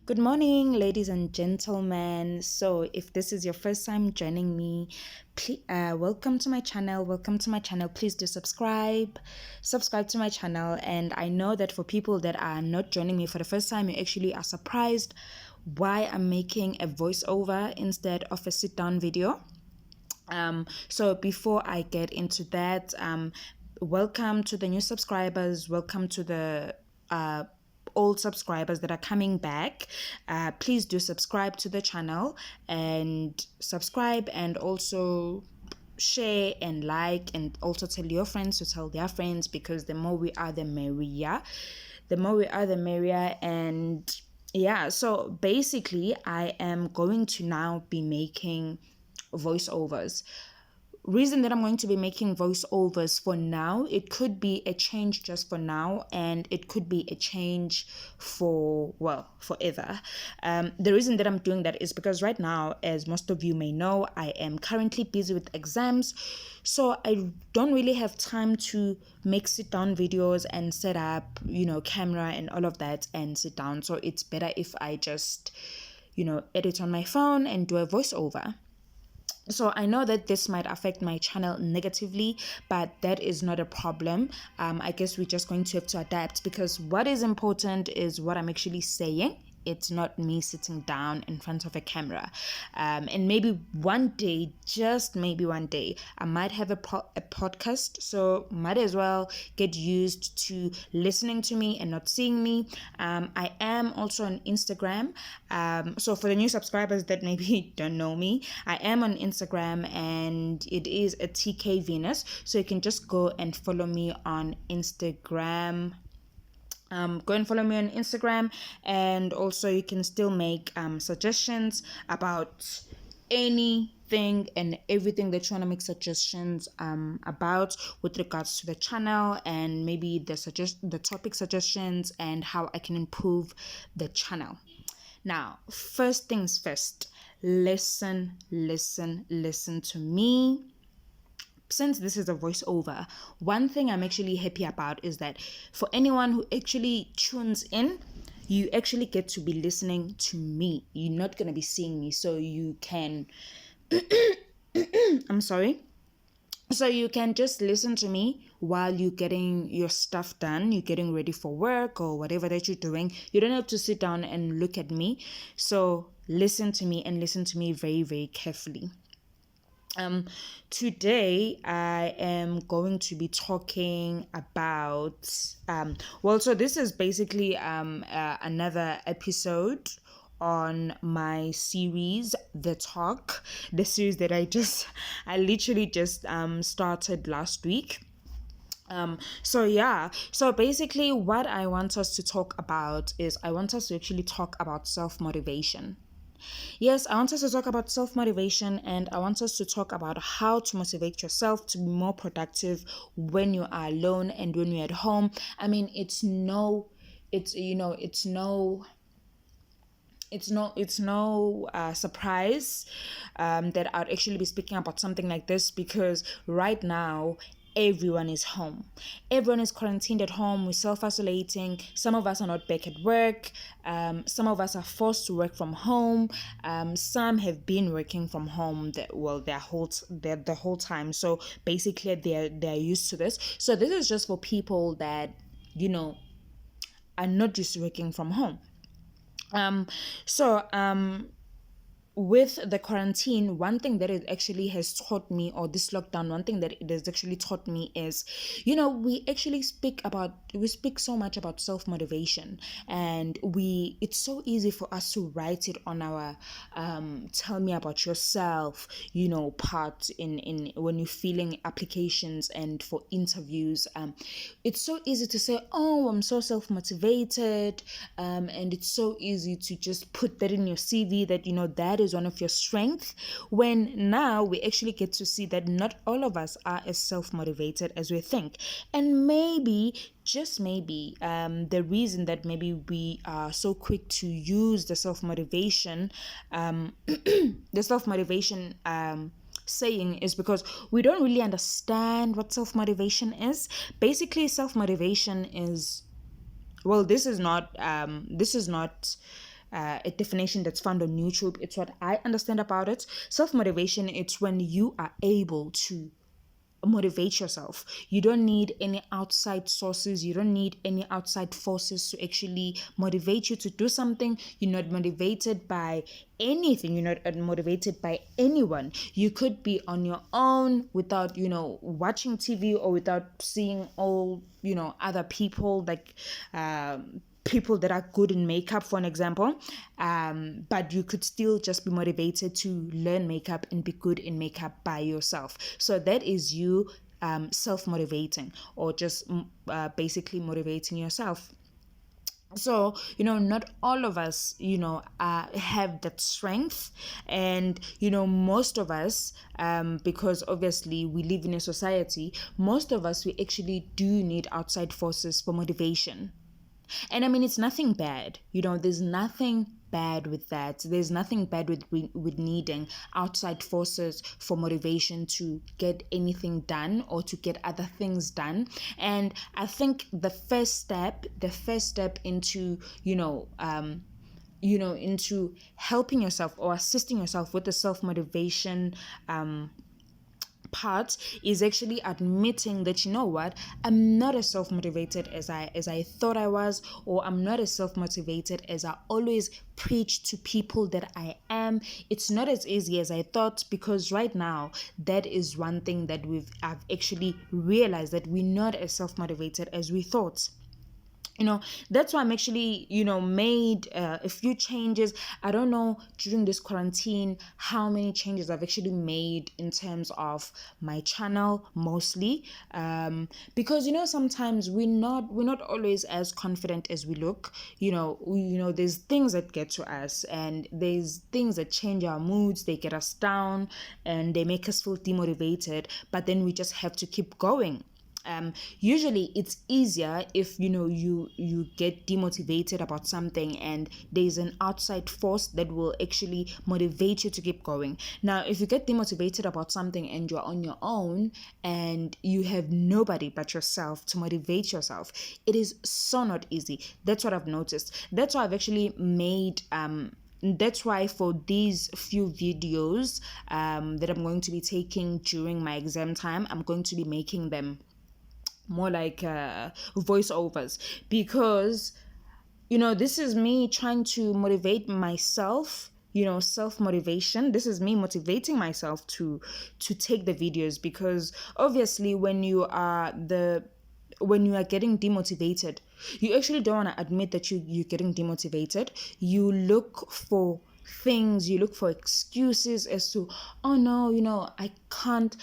Good morning, ladies and gentlemen. So, if this is your first time joining me, welcome to my channel. Welcome to my channel. Please do subscribe to my channel. And I know that for people that are not joining me for the first time, you actually are surprised why I'm making a voiceover instead of a sit down video. So before I get into that, welcome to the new subscribers. Welcome to the old subscribers that are coming back. Please do subscribe to the channel and subscribe, and also share and like, and also tell your friends to tell their friends, because the more we are, the merrier. The more we are, the merrier. And yeah, so basically I am going to now be making voiceovers. Reason that I'm going to be making voiceovers for now, it could be a change just for now, and it could be a change for, well, forever. The reason that I'm doing that is because right now, as most of you may know, I am currently busy with exams, so I don't really have time to make sit down videos and set up, camera and all of that and sit down. So it's better if I just, edit on my phone and do a voiceover. So I know that this might affect my channel negatively, but that is not a problem. I guess we're just going to have to adapt, because what is important is what I'm actually saying. It's not me sitting down in front of a camera. And maybe one day, just maybe one day, I might have a podcast. So might as well get used to listening to me and not seeing me. I am also on Instagram. So for the new subscribers that maybe don't know me, I am on Instagram, and it is a TK Venus. So you can just go and follow me on Instagram. Go and follow me on Instagram, and also you can still make suggestions about anything and everything that you want to make suggestions about with regards to the channel, and maybe the topic suggestions and how I can improve the channel. Now, first things first, listen to me. Since this is a voiceover, one thing I'm actually happy about is that for anyone who actually tunes in, you actually get to be listening to me. You're not going to be seeing me, so you can I'm sorry. So you can just listen to me while you're getting your stuff done, you're getting ready for work or whatever that you're doing. You don't have to sit down and look at me. So listen to me, and listen to me very, very carefully. Today I am going to be talking about so this is basically another episode on my series, the series that I literally just started last week. So basically what I want us to talk about is, I want us to actually talk about self-motivation. Yes, I want us to talk about self motivation, and I want us to talk about how to motivate yourself to be more productive when you are alone and when you're at home. I mean, it's no surprise that I'd actually be speaking about something like this, because right now everyone is home. Everyone is quarantined at home. We're self-isolating. Some of us are not back at work. Some of us are forced to work from home. Some have been working from home the whole time. So basically they're used to this. So this is just for people that are not used to working from home. Um, so with the quarantine, one thing that it actually has taught me, or this lockdown, one thing that it has actually taught me is, we speak so much about self-motivation, and it's so easy for us to write it on our tell me about yourself, part in when you're filling applications and for interviews. It's so easy to say, oh, I'm so self-motivated, and it's so easy to just put that in your CV, that that is one of your strengths, when now we actually get to see that not all of us are as self-motivated as we think. And maybe, just maybe, the reason that maybe we are so quick to use the self-motivation saying is because we don't really understand what self-motivation is. Basically, self-motivation is, well, this is not a definition that's found on YouTube. It's what I understand about it. Self-motivation, it's when you are able to motivate yourself. You don't need any outside sources, you don't need any outside forces to actually motivate you to do something. You're not motivated by anything, you're not motivated by anyone. You could be on your own without, watching TV, or without seeing all, other people, like people that are good in makeup, for an example, but you could still just be motivated to learn makeup and be good in makeup by yourself. So that is you self-motivating, or just basically motivating yourself. So not all of us have that strength, and most of us, because obviously we live in a society, most of us, we actually do need outside forces for motivation. And I mean, it's nothing bad. There's nothing bad with that. There's nothing bad with needing outside forces for motivation to get anything done, or to get other things done. And I think the first step into into helping yourself or assisting yourself with the self-motivation part is actually admitting that, I'm not as self-motivated as I thought I was, or I'm not as self-motivated as I always preach to people that I am. It's not as easy as I thought, because right now that is one thing that I've actually realized, that we're not as self-motivated as we thought. That's why I'm actually made a few changes. I don't know during this quarantine how many changes I've actually made in terms of my channel, mostly because sometimes we're not always as confident as we look. There's things that get to us, and there's things that change our moods. They get us down and they make us feel demotivated, but then we just have to keep going. Usually it's easier if you get demotivated about something, and there's an outside force that will actually motivate you to keep going. Now, if you get demotivated about something and you're on your own and you have nobody but yourself to motivate yourself, it is so not easy. That's what I've noticed. That's why I've actually made that's why for these few videos that I'm going to be taking during my exam time, I'm going to be making them more like voiceovers, because this is me trying to motivate myself, self-motivation. This is me motivating myself to take the videos, because obviously when you are getting demotivated, you actually don't want to admit that you're getting demotivated. You look for things, you look for excuses as to, oh no, I can't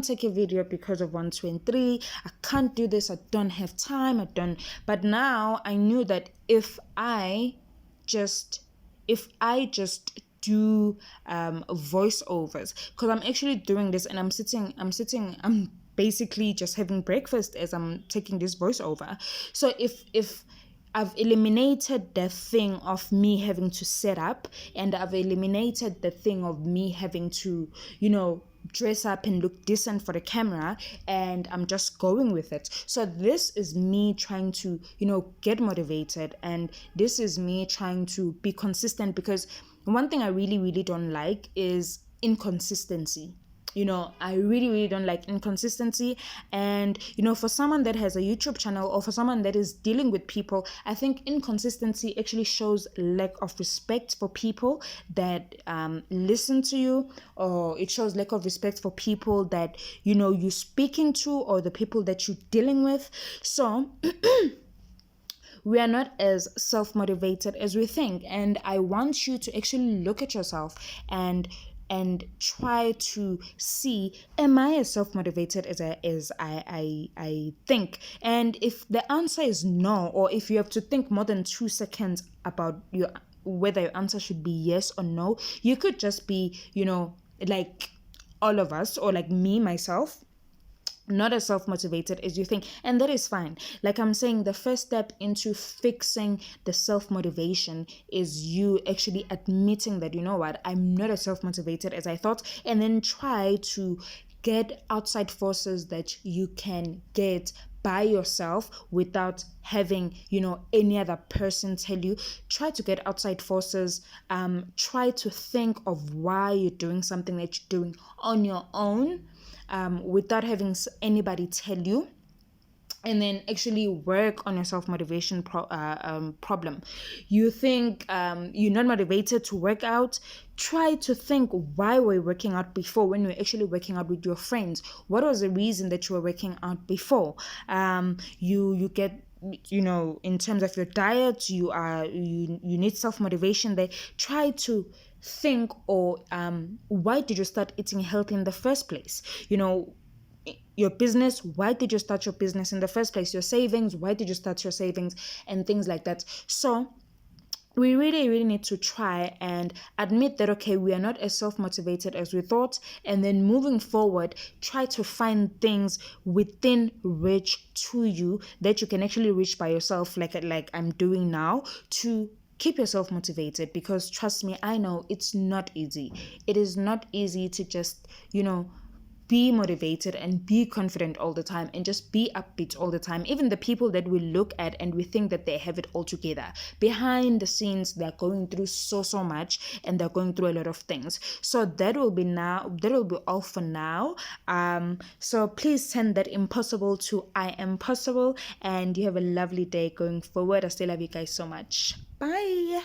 take a video because of 1, 2, and 3. I can't do this, I don't have time, but now I knew that if I just do voiceovers, because I'm actually doing this, and I'm basically just having breakfast as I'm taking this voiceover. So if I've eliminated the thing of me having to set up, and I've eliminated the thing of me having to, dress up and look decent for the camera, and I'm just going with it. So this is me trying to, get motivated, and this is me trying to be consistent, because one thing I really, really don't like is inconsistency. I really, really don't like inconsistency. And, for someone that has a YouTube channel, or for someone that is dealing with people, I think inconsistency actually shows lack of respect for people that listen to you, or it shows lack of respect for people that, you're speaking to, or the people that you're dealing with. So we are not as self-motivated as we think. And I want you to actually look at yourself and try to see, am I as self-motivated as I think? And if the answer is no, or if you have to think more than 2 seconds about whether your answer should be yes or no, you could just be, like all of us, or like me, myself, not as self-motivated as you think, and that is fine. Like I'm saying, the first step into fixing the self-motivation is you actually admitting that, I'm not as self-motivated as I thought, and then try to get outside forces that you can get by yourself without having, any other person tell you. Try to get outside forces. Try to think of why you're doing something that you're doing on your own, without having anybody tell you. And then actually work on your self-motivation problem. You think you're not motivated to work out, try to think why we're working out before, when we're actually working out with your friends. What was the reason that you were working out before? You get, in terms of your diet, you need self-motivation there. Try to think, or why did you start eating healthy in the first place? Your business, why did you start your business in the first place? Your savings, why did you start your savings? And things like that. So we really, really need to try and admit that, okay, we are not as self-motivated as we thought. And then moving forward, try to find things within reach to you that you can actually reach by yourself, like I'm doing now, to keep yourself motivated. Because trust me, I know it's not easy. It is not easy to just, be motivated and be confident all the time and just be upbeat all the time. Even the people that we look at and we think that they have it all together, behind the scenes, they're going through so much, and they're going through a lot of things. So that will be all for now. So please send that impossible to I am possible, and you have a lovely day going forward. I still love you guys so much. Bye.